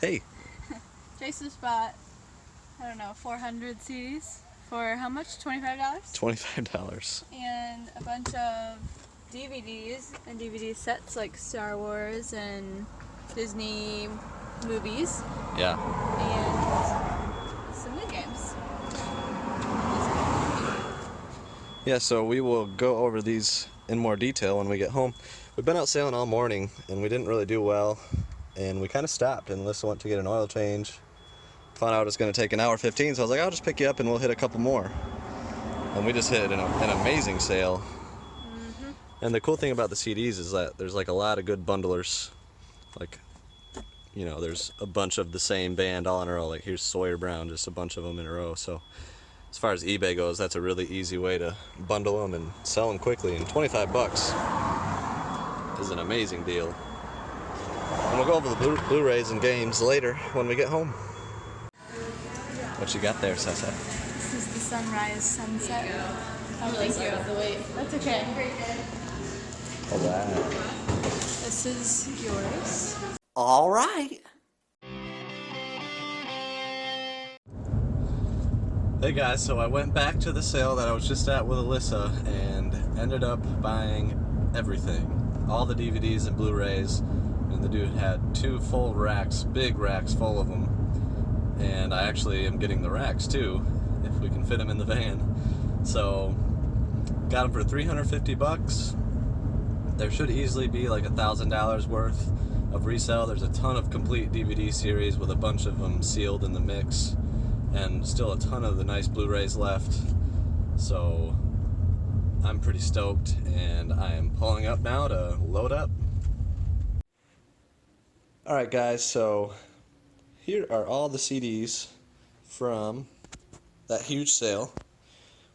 Hey. Chase just bought, I don't know, 400 CDs for how much? $25? $25. And a bunch of DVDs and DVD sets like Star Wars and Disney movies. Yeah. And some new games. Yeah, so we will go over these in more detail when we get home. We've been out sailing all morning and we didn't really do well, and we kind of stopped, and Alyssa went to get an oil change. Found out it's going to take an hour 15, so I was like, I'll just pick you up and we'll hit a couple more. And we just hit an amazing sale. And the cool thing about the CDs is that there's like a lot of good bundlers. Like, you know, there's a bunch of the same band all in a row. Like here's Sawyer Brown, just a bunch of them in a row. So as far as eBay goes, that's a really easy way to bundle them and sell them quickly. And 25 bucks is an amazing deal. And we'll go over the Blu-rays and games later when we get home. What you got there, Sessa? This is the sunrise sunset. Oh, thank you. The wait. That's okay. All right. This is yours. All right. Hey guys, so I went back to the sale that I was just at with Alyssa and ended up buying everything. All the DVDs and Blu-rays, and the dude had 2 full racks, big racks full of them. And I actually am getting the racks too, if we can fit them in the van. So, got them for 350 bucks. There should easily be like $1,000 worth of resale. There's a ton of complete DVD series with a bunch of them sealed in the mix, and still a ton of the nice Blu-rays left. So I'm pretty stoked, and I am pulling up now to load up. Alright guys, so here are all the CDs from that huge sale,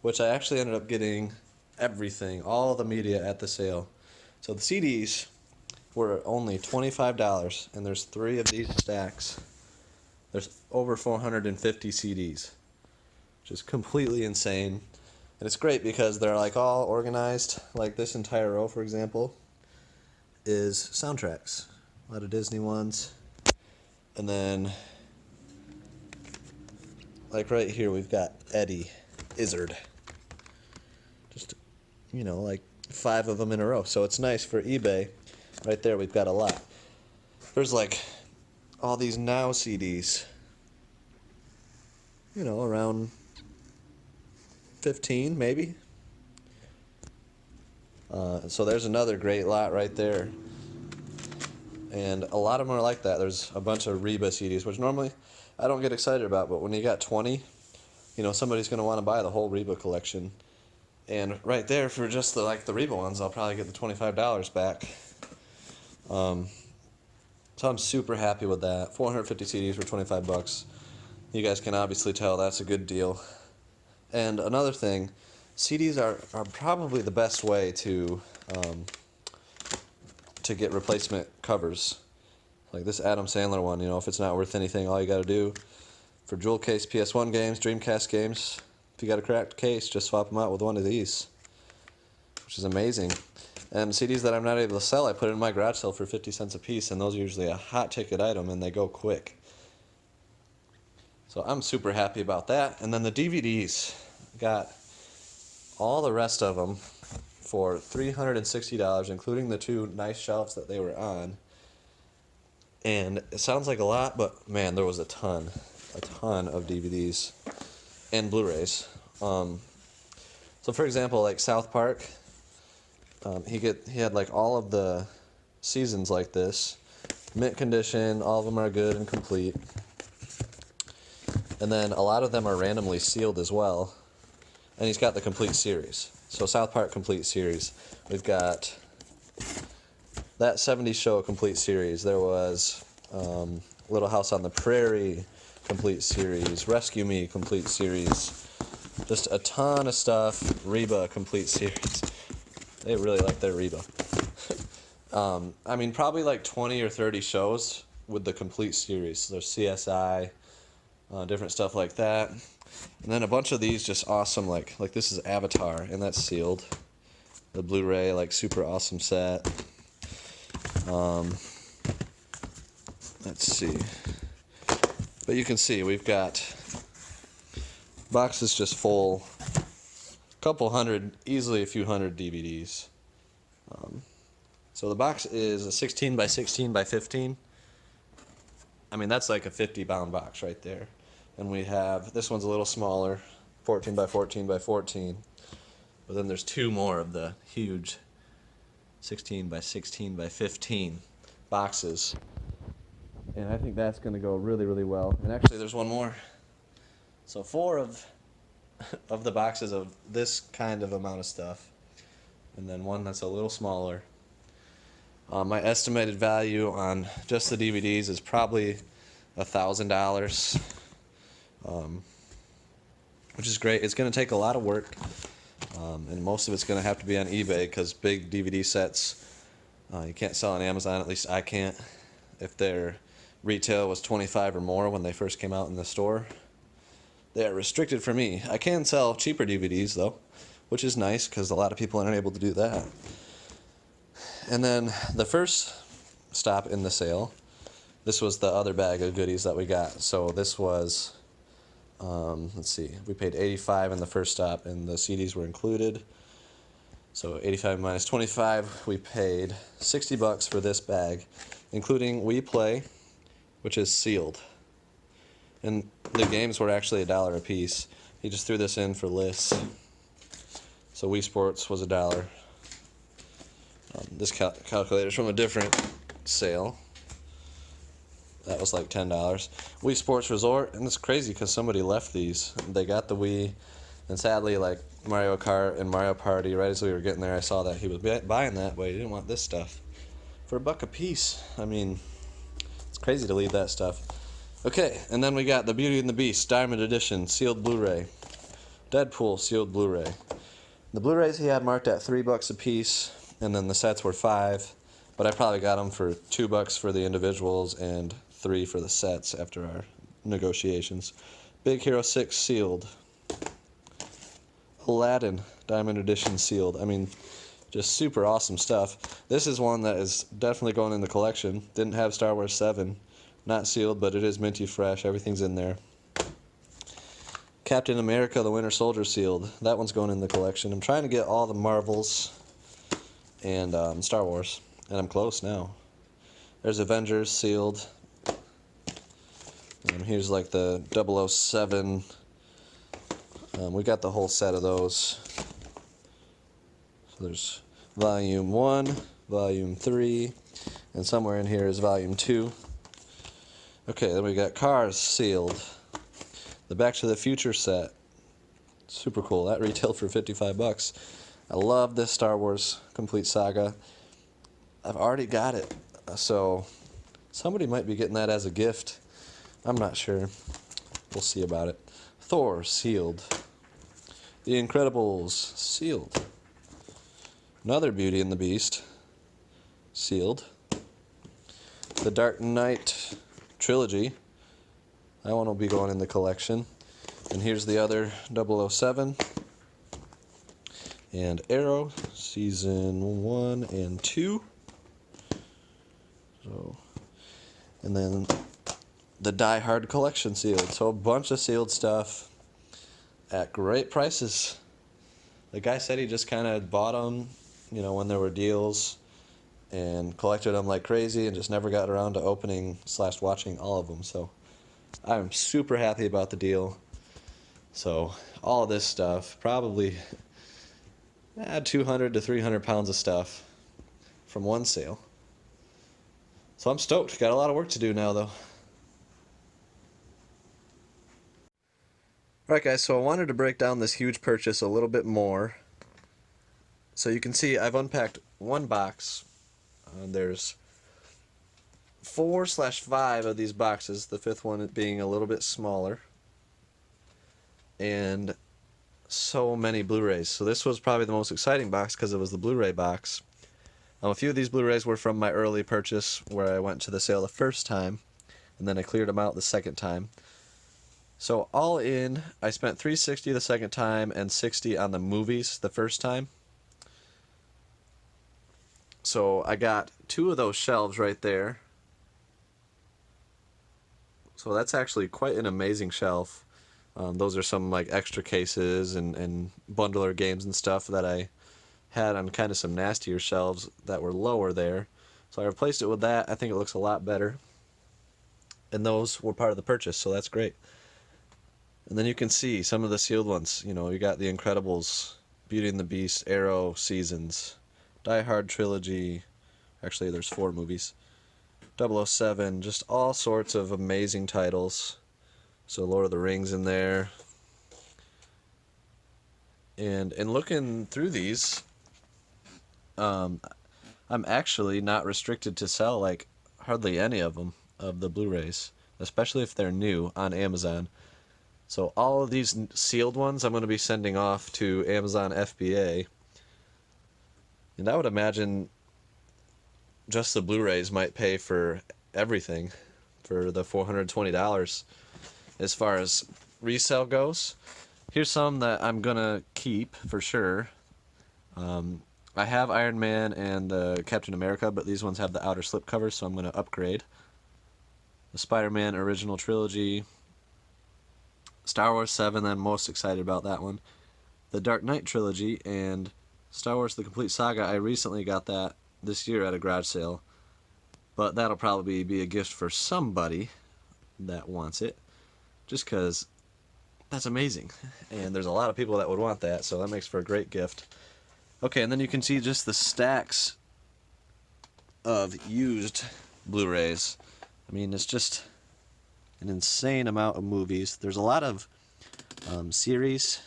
which I actually ended up getting everything, all the media at the sale. So the CDs were only $25, and there's 3 of these stacks. There's over 450 CDs, which is completely insane. And it's great because they're like all organized. Like this entire row, for example, is soundtracks. A lot of Disney ones. And then, like right here, we've got Eddie Izzard. Just, you know, like 5 of them in a row. So it's nice for eBay. Right there, we've got a lot. There's like all these Now CDs. You know, around 15 maybe. So there's another great lot right there. And a lot of them are like that. There's a bunch of Reba CDs, which normally I don't get excited about, but when you got 20, you know, somebody's going to want to buy the whole Reba collection. And right there, for just the Reba ones, I'll probably get the $25 back. So I'm super happy with that. 450 CDs for 25 bucks. You guys can obviously tell that's a good deal. And another thing, CDs are probably the best way to get replacement covers. Like this Adam Sandler one, you know, if it's not worth anything, all you got to do for jewel case PS1 games, Dreamcast games, if you got a cracked case, just swap them out with one of these, which is amazing. And CDs that I'm not able to sell, I put in my garage sale for 50 cents a piece, and those are usually a hot ticket item, and they go quick. So I'm super happy about that. And then the DVDs, got all the rest of them for $360, including the 2 nice shelves that they were on. And it sounds like a lot, but man, there was a ton of DVDs and Blu-rays. So for example, like South Park, he had like all of the seasons like this, mint condition. All of them are good and complete. And then a lot of them are randomly sealed as well. And he's got the complete series. So South Park complete series. We've got that 70s Show complete series. There was Little House on the Prairie complete series. Rescue Me complete series. Just a ton of stuff. Reba complete series. They really like their Reba. I mean, probably like 20 or 30 shows with the complete series. There's CSI, different stuff like that. And then a bunch of these just awesome, like this is Avatar, and that's sealed. The Blu-ray, like super awesome set. Let's see. But you can see we've got boxes just full, a couple hundred, easily a few hundred DVDs. So the box is a 16 by 16 by 15. I mean, that's like a 50-pound box right there. And we have, this one's a little smaller, 14 by 14 by 14. But then there's two more of the huge 16 by 16 by 15 boxes. And I think that's going to go really, really well. And actually, there's one more. So 4 of the boxes of this kind of amount of stuff. And then one that's a little smaller. My estimated value on just the DVDs is probably $1,000, which is great. It's going to take a lot of work, and most of it's going to have to be on eBay because big DVD sets you can't sell on Amazon. At least I can't. If their retail was $25 or more when they first came out in the store, they are restricted for me. I can sell cheaper DVDs though, which is nice because a lot of people aren't able to do that. And then the first stop in the sale, this was the other bag of goodies that we got. So this was, let's see, we paid $85 in the first stop, and the CDs were included. So 85 minus 25, we paid $60 for this bag, including We Play, which is sealed. And the games were actually $1 a piece. He just threw this in for lists. So Wii Sports was $1. This calculator's from a different sale. That was like $10. Wii Sports Resort, and it's crazy because somebody left these. They got the Wii, and sadly, like Mario Kart and Mario Party, right as we were getting there, I saw that he was buying that, but he didn't want this stuff for $1 a piece. I mean, it's crazy to leave that stuff. Okay, and then we got the Beauty and the Beast Diamond Edition sealed Blu-ray, Deadpool sealed Blu-ray. The Blu-rays he had marked at $3 a piece. And then the sets were $5, but I probably got them for $2 for the individuals and $3 for the sets after our negotiations. Big Hero 6 sealed. Aladdin Diamond Edition sealed. I mean, just super awesome stuff. This is one that is definitely going in the collection. Didn't have Star Wars 7. Not sealed, but it is minty fresh. Everything's in there. Captain America the Winter Soldier sealed. That one's going in the collection. I'm trying to get all the Marvels and Star Wars, and I'm close now. There's Avengers sealed. Here's like the 007. We got the whole set of those. So there's Volume 1, Volume 3, and somewhere in here is Volume 2. Okay, then we got Cars sealed. The Back to the Future set. Super cool. That retailed for $55. I love this Star Wars complete saga. I've already got it, so somebody might be getting that as a gift. I'm not sure. We'll see about it. Thor sealed. The Incredibles sealed. Another Beauty and the Beast sealed. The Dark Knight trilogy. That one will be going in the collection. And here's the other 007. And Arrow, Season 1 and 2. So, and then the Die Hard collection sealed. So a bunch of sealed stuff at great prices. The guy said he just kind of bought them, you know, when there were deals, and collected them like crazy and just never got around to opening / watching all of them. So I'm super happy about the deal. So all of this stuff, probably 200 to 300 pounds of stuff from one sale. So I'm stoked. Got a lot of work to do now, though. Alright guys, so I wanted to break down this huge purchase a little bit more. So you can see I've unpacked one box. There's 4/5 of these boxes, the fifth one being a little bit smaller. And so many Blu-rays. So this was probably the most exciting box because it was the Blu-ray box. A few of these Blu-rays were from my early purchase where I went to the sale the first time, and then I cleared them out the second time. So all in, I spent $360 the second time and $60 on the movies the first time. So I got 2 of those shelves right there. So that's actually quite an amazing shelf. Those are some like extra cases and bundler games and stuff that I had on kind of some nastier shelves that were lower there. So I replaced it with that. I think it looks a lot better. And those were part of the purchase, so that's great. And then you can see some of the sealed ones. You know, you got The Incredibles, Beauty and the Beast, Arrow, Seasons, Die Hard Trilogy. Actually, there's 4 movies. 007, just all sorts of amazing titles. So Lord of the Rings in there. And in looking through these, I'm actually not restricted to sell like hardly any of them, of the Blu-rays, especially if they're new on Amazon. So all of these sealed ones I'm going to be sending off to Amazon FBA. And I would imagine just the Blu-rays might pay for everything for the $420 as far as resale goes. Here's some that I'm going to keep for sure. I have Iron Man and Captain America, but these ones have the outer slipcovers, so I'm going to upgrade. The Spider-Man original trilogy. Star Wars 7, I'm most excited about that one. The Dark Knight trilogy and Star Wars The Complete Saga, I recently got that this year at a garage sale. But that'll probably be a gift for somebody that wants it. Just because that's amazing. And there's a lot of people that would want that, so that makes for a great gift. Okay, and then you can see just the stacks of used Blu-rays. I mean, it's just an insane amount of movies. There's a lot of series,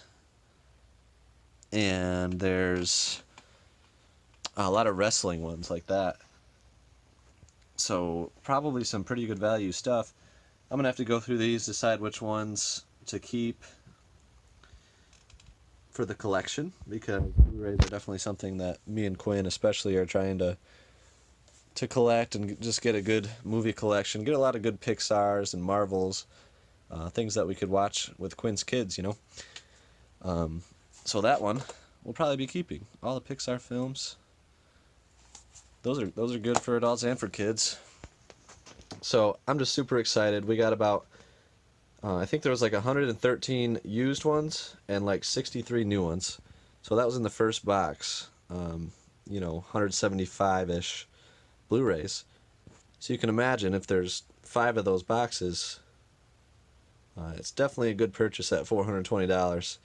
and there's a lot of wrestling ones like that. So probably some pretty good value stuff. I'm gonna have to go through these, decide which ones to keep for the collection, because Blu-rays are definitely something that me and Quinn especially are trying to collect and just get a good movie collection, get a lot of good Pixars and Marvels, things that we could watch with Quinn's kids, you know. So that one we'll probably be keeping. All the Pixar films. Those are good for adults and for kids. So I'm just super excited. We got about I think there was like 113 used ones and like 63 new ones. So that was in the first box. You know, 175-ish Blu-rays. So you can imagine if there's 5 of those boxes, it's definitely a good purchase at $420.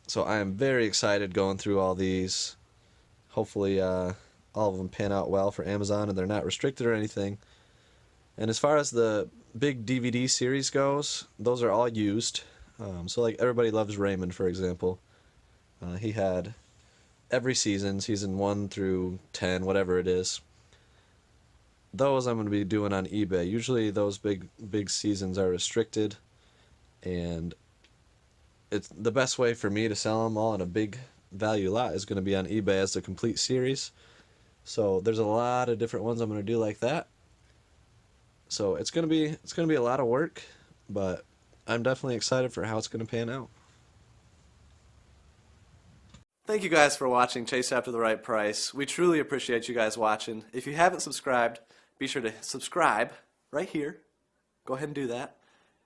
So I am very excited going through all these. Hopefully all of them pan out well for Amazon and they're not restricted or anything. And as far as the big DVD series goes, those are all used. So like Everybody Loves Raymond, for example. He had every season 1 through 10, whatever it is. Those I'm going to be doing on eBay. Usually those big seasons are restricted, and it's the best way for me to sell them all in a big value lot is going to be on eBay as the complete series. So there's a lot of different ones I'm going to do like that. So it's going to be a lot of work, but I'm definitely excited for how it's going to pan out. Thank you guys for watching Chase After the Right Price. We truly appreciate you guys watching. If you haven't subscribed, be sure to subscribe right here. Go ahead and do that.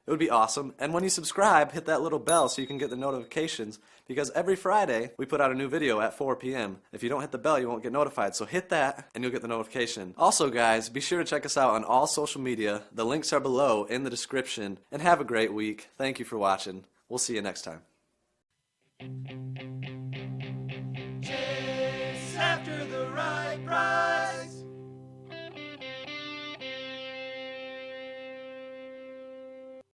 It would be awesome. And when you subscribe, hit that little bell so you can get the notifications, because every Friday we put out a new video at 4 p.m. If you don't hit the bell, you won't get notified. So hit that and you'll get the notification. Also, guys, be sure to check us out on all social media. The links are below in the description. And have a great week. Thank you for watching. We'll see you next time. Chase after the right price.